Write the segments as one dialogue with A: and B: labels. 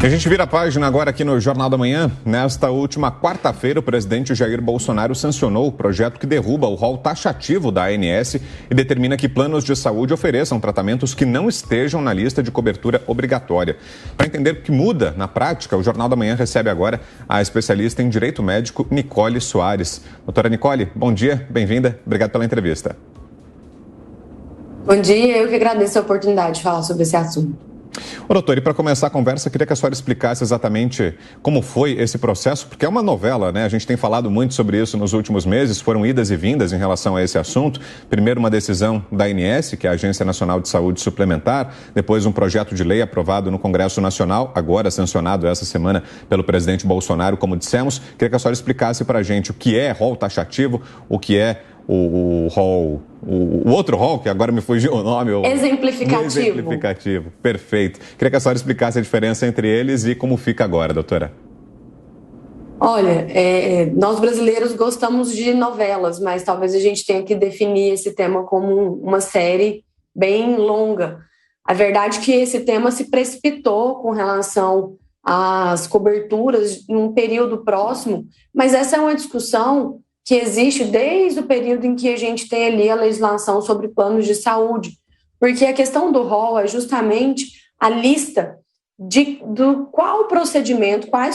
A: A gente vira a página agora aqui no Jornal da Manhã. Nesta última quarta-feira, o presidente Jair Bolsonaro sancionou o projeto que derruba o rol taxativo da ANS e determina que planos de saúde ofereçam tratamentos que não estejam na lista de cobertura obrigatória. Para entender o que muda na prática, o Jornal da Manhã recebe agora a especialista em direito médico, Nicole Soares. Doutora Nicole, bom dia, bem-vinda, obrigado pela entrevista.
B: Bom dia, eu que agradeço a oportunidade de falar sobre esse assunto.
A: Ô, doutor, e para começar a conversa, queria que a senhora explicasse exatamente como foi esse processo, porque é uma novela, né? A gente tem falado muito sobre isso nos últimos meses, foram idas e vindas em relação a esse assunto. Primeiro uma decisão da ANS, que é a Agência Nacional de Saúde Suplementar, depois um projeto de lei aprovado no Congresso Nacional, agora sancionado essa semana pelo presidente Bolsonaro, como dissemos. Queria que a senhora explicasse para a gente o que é rol taxativo, o que é o outro rol, que agora me fugiu o nome. Exemplificativo, perfeito. Queria que a senhora explicasse a diferença entre eles e como fica agora, doutora.
B: Olha, nós brasileiros gostamos de novelas, mas talvez a gente tenha que definir esse tema como uma série bem longa. A verdade é que esse tema se precipitou com relação às coberturas em um período próximo, mas essa é uma discussão que existe desde o período em que a gente tem ali a legislação sobre planos de saúde, porque a questão do rol é justamente a lista do quais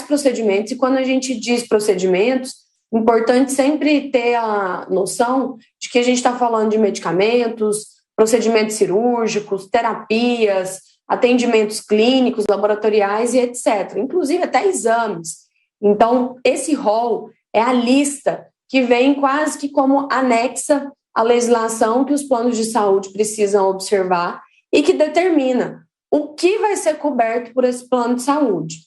B: procedimentos, e quando a gente diz procedimentos, é importante sempre ter a noção de que a gente está falando de medicamentos, procedimentos cirúrgicos, terapias, atendimentos clínicos, laboratoriais e etc., inclusive até exames. Então, esse rol é a lista que vem quase que como anexa à legislação que os planos de saúde precisam observar e que determina o que vai ser coberto por esse plano de saúde.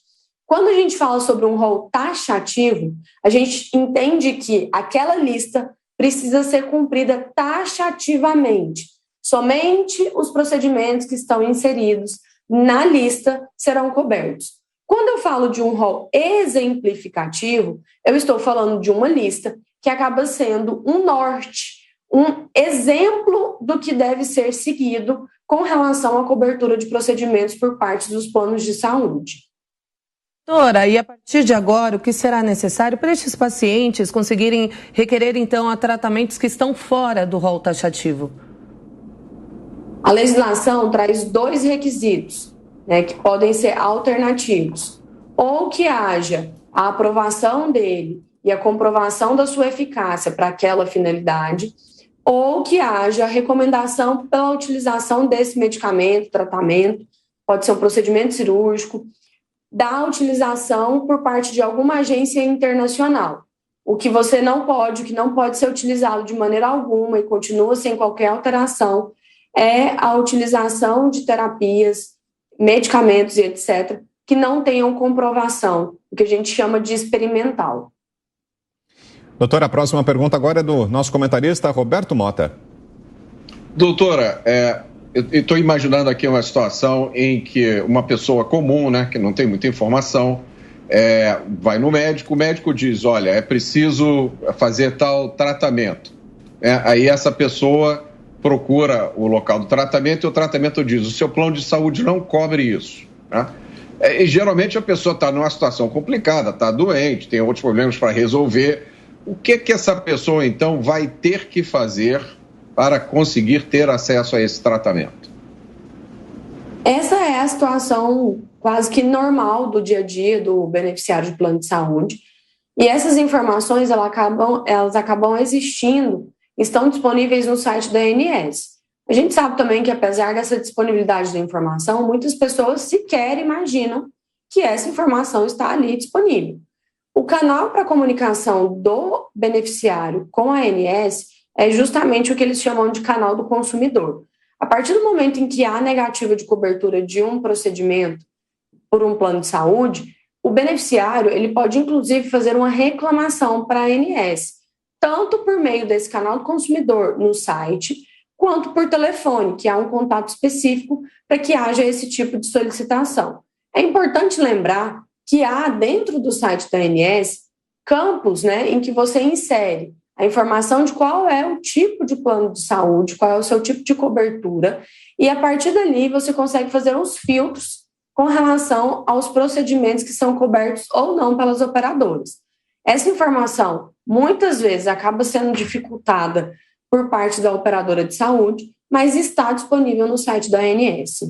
B: Quando a gente fala sobre um rol taxativo, a gente entende que aquela lista precisa ser cumprida taxativamente. Somente os procedimentos que estão inseridos na lista serão cobertos. Quando eu falo de um rol exemplificativo, eu estou falando de uma lista que acaba sendo um norte, um exemplo do que deve ser seguido com relação à cobertura de procedimentos por parte dos planos de saúde.
C: Doutora, e a partir de agora, o que será necessário para estes pacientes conseguirem requerer, então, a tratamentos que estão fora do rol taxativo?
B: A legislação traz 2 requisitos, né, que podem ser alternativos. Ou que haja a aprovação dele e a comprovação da sua eficácia para aquela finalidade, ou que haja recomendação pela utilização desse medicamento, tratamento, pode ser um procedimento cirúrgico, da utilização por parte de alguma agência internacional. O que não pode ser utilizado de maneira alguma e continua sem qualquer alteração, é a utilização de terapias, medicamentos e etc., que não tenham comprovação, o que a gente chama de experimental.
A: Doutora, a próxima pergunta agora é do nosso comentarista Roberto Mota.
D: Doutora, eu estou imaginando aqui uma situação em que uma pessoa comum, né, que não tem muita informação, vai no médico, o médico diz, olha, é preciso fazer tal tratamento. Aí essa pessoa procura o local do tratamento e o tratamento diz, o seu plano de saúde não cobre isso, né? E geralmente a pessoa está numa situação complicada, está doente, tem outros problemas para resolver. O que essa pessoa, então, vai ter que fazer para conseguir ter acesso a esse tratamento?
B: Essa é a situação quase que normal do dia a dia do beneficiário de plano de saúde. E essas informações elas acabam existindo, estão disponíveis no site da ANS. A gente sabe também que, apesar dessa disponibilidade da informação, muitas pessoas sequer imaginam que essa informação está ali disponível. O canal para comunicação do beneficiário com a ANS é justamente o que eles chamam de canal do consumidor. A partir do momento em que há negativa de cobertura de um procedimento por um plano de saúde, o beneficiário ele pode, inclusive, fazer uma reclamação para a ANS, tanto por meio desse canal do consumidor no site, quanto por telefone, que há um contato específico para que haja esse tipo de solicitação. É importante lembrar que há dentro do site da ANS campos, né, em que você insere a informação de qual é o tipo de plano de saúde, qual é o seu tipo de cobertura, e a partir dali você consegue fazer uns filtros com relação aos procedimentos que são cobertos ou não pelas operadoras. Essa informação, muitas vezes, acaba sendo dificultada por parte da operadora de saúde, mas está disponível no site da ANS.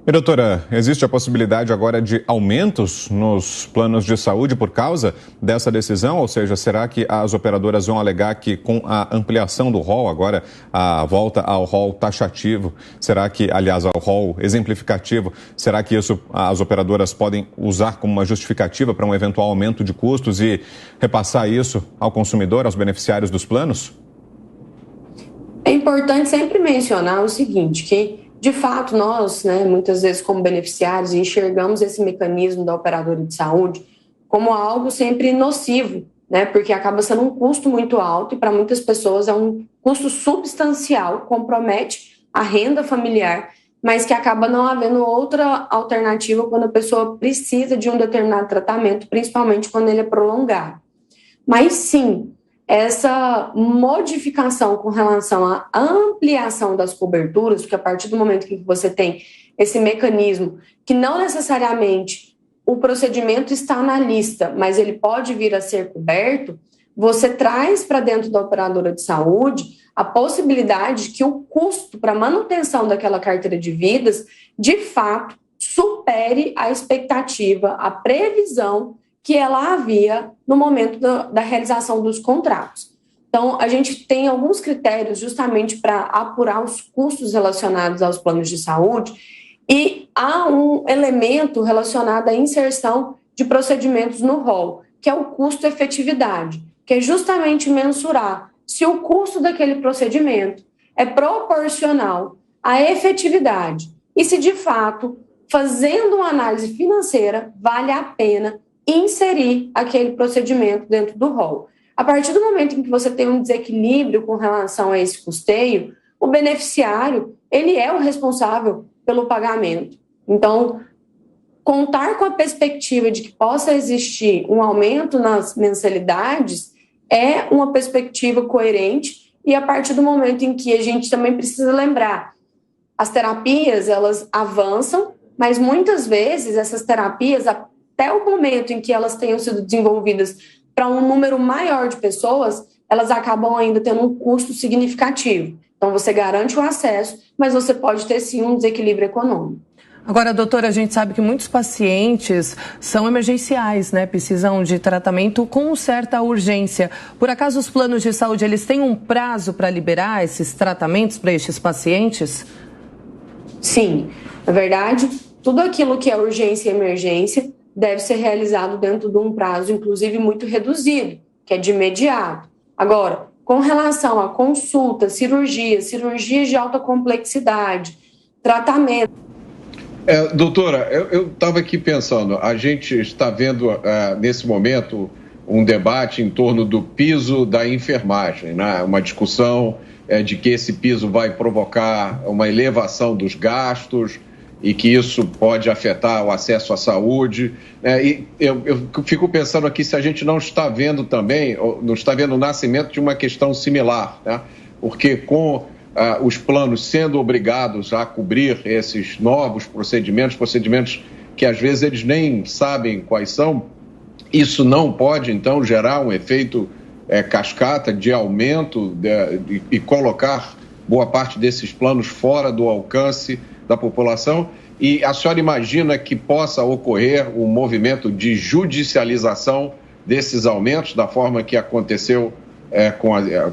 A: E, doutora, existe a possibilidade agora de aumentos nos planos de saúde por causa dessa decisão? Ou seja, será que as operadoras vão alegar que com a ampliação do rol, agora a volta ao rol taxativo, será que, aliás, ao rol exemplificativo, será que isso as operadoras podem usar como uma justificativa para um eventual aumento de custos e repassar isso ao consumidor, aos beneficiários dos planos?
B: É importante sempre mencionar o seguinte, que de fato, nós, muitas vezes como beneficiários, enxergamos esse mecanismo da operadora de saúde como algo sempre nocivo, porque acaba sendo um custo muito alto e para muitas pessoas é um custo substancial, compromete a renda familiar, mas que acaba não havendo outra alternativa quando a pessoa precisa de um determinado tratamento, principalmente quando ele é prolongado. Mas sim, essa modificação com relação à ampliação das coberturas, porque a partir do momento que você tem esse mecanismo, que não necessariamente o procedimento está na lista, mas ele pode vir a ser coberto, você traz para dentro da operadora de saúde a possibilidade de que o custo para manutenção daquela carteira de vidas, de fato, supere a expectativa, a previsão que ela havia no momento da realização dos contratos. Então, a gente tem alguns critérios justamente para apurar os custos relacionados aos planos de saúde e há um elemento relacionado à inserção de procedimentos no rol, que é o custo-efetividade, que é justamente mensurar se o custo daquele procedimento é proporcional à efetividade e se, de fato, fazendo uma análise financeira, vale a pena inserir aquele procedimento dentro do rol. A partir do momento em que você tem um desequilíbrio com relação a esse custeio, o beneficiário, ele é o responsável pelo pagamento. Então, contar com a perspectiva de que possa existir um aumento nas mensalidades é uma perspectiva coerente e a partir do momento em que a gente também precisa lembrar, as terapias, elas avançam, mas muitas vezes essas terapias, até o momento em que elas tenham sido desenvolvidas para um número maior de pessoas, elas acabam ainda tendo um custo significativo. Então, você garante o acesso, mas você pode ter, sim, um desequilíbrio econômico.
C: Agora, doutora, a gente sabe que muitos pacientes são emergenciais, Precisam de tratamento com certa urgência. Por acaso, os planos de saúde, eles têm um prazo para liberar esses tratamentos para estes pacientes?
B: Sim. Na verdade, tudo aquilo que é urgência e emergência deve ser realizado dentro de um prazo, inclusive, muito reduzido, que é de imediato. Agora, com relação a consultas, cirurgias de alta complexidade, tratamento.
D: Doutora, eu estava aqui pensando, a gente está vendo nesse momento um debate em torno do piso da enfermagem, uma discussão de que esse piso vai provocar uma elevação dos gastos e que isso pode afetar o acesso à saúde. E eu fico pensando aqui se a gente não está vendo também, não está vendo o nascimento de uma questão similar, porque com os planos sendo obrigados a cobrir esses novos procedimentos que às vezes eles nem sabem quais são, isso não pode então gerar um efeito cascata de aumento e colocar boa parte desses planos fora do alcance da população. E a senhora imagina que possa ocorrer um movimento de judicialização desses aumentos, da forma que aconteceu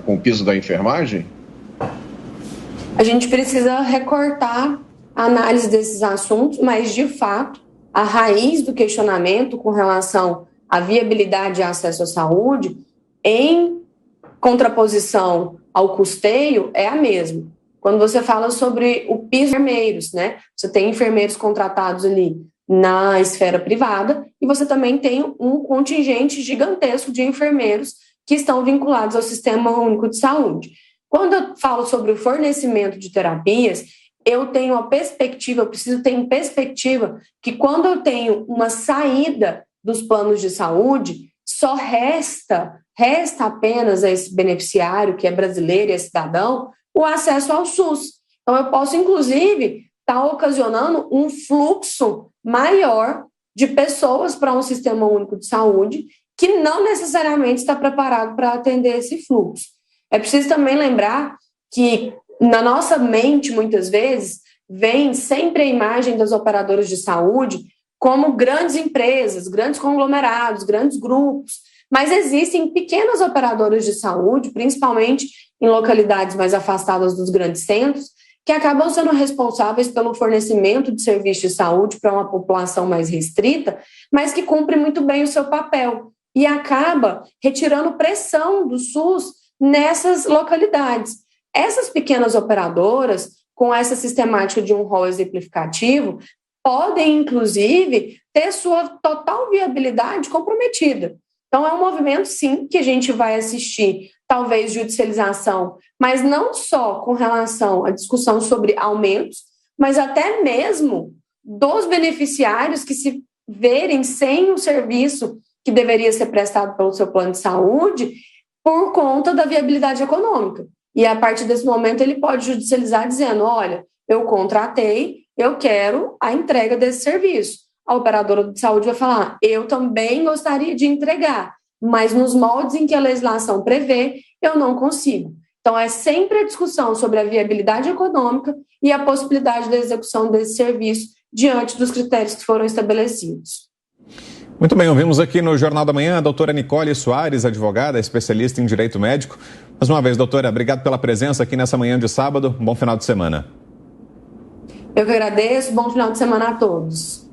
D: com o piso da enfermagem?
B: A gente precisa recortar a análise desses assuntos, mas, de fato, a raiz do questionamento com relação à viabilidade e acesso à saúde, em contraposição ao custeio, é a mesma. Quando você fala sobre o piso de enfermeiros, você tem enfermeiros contratados ali na esfera privada e você também tem um contingente gigantesco de enfermeiros que estão vinculados ao Sistema Único de Saúde. Quando eu falo sobre o fornecimento de terapias, eu tenho a perspectiva, eu preciso ter em perspectiva que quando eu tenho uma saída dos planos de saúde, só resta apenas a esse beneficiário, que é brasileiro e é cidadão, o acesso ao SUS. Então, eu posso, inclusive, está ocasionando um fluxo maior de pessoas para um sistema único de saúde que não necessariamente está preparado para atender esse fluxo. É preciso também lembrar que na nossa mente, muitas vezes, vem sempre a imagem das operadoras de saúde como grandes empresas, grandes conglomerados, grandes grupos, mas existem pequenas operadoras de saúde, principalmente em localidades mais afastadas dos grandes centros, que acabam sendo responsáveis pelo fornecimento de serviços de saúde para uma população mais restrita, mas que cumpre muito bem o seu papel e acaba retirando pressão do SUS nessas localidades. Essas pequenas operadoras, com essa sistemática de um rol exemplificativo, podem, inclusive, ter sua total viabilidade comprometida. Então, é um movimento, sim, que a gente vai assistir, talvez judicialização, mas não só com relação à discussão sobre aumentos, mas até mesmo dos beneficiários que se verem sem o serviço que deveria ser prestado pelo seu plano de saúde por conta da viabilidade econômica. E, a partir desse momento, ele pode judicializar dizendo, olha, eu contratei, eu quero a entrega desse serviço. A operadora de saúde vai falar, eu também gostaria de entregar, mas nos moldes em que a legislação prevê, eu não consigo. Então, é sempre a discussão sobre a viabilidade econômica e a possibilidade da execução desse serviço diante dos critérios que foram estabelecidos.
A: Muito bem, ouvimos aqui no Jornal da Manhã a doutora Nicole Soares, advogada, especialista em direito médico. Mais uma vez, doutora, obrigado pela presença aqui nessa manhã de sábado. Bom final de semana.
B: Eu que agradeço, bom final de semana a todos.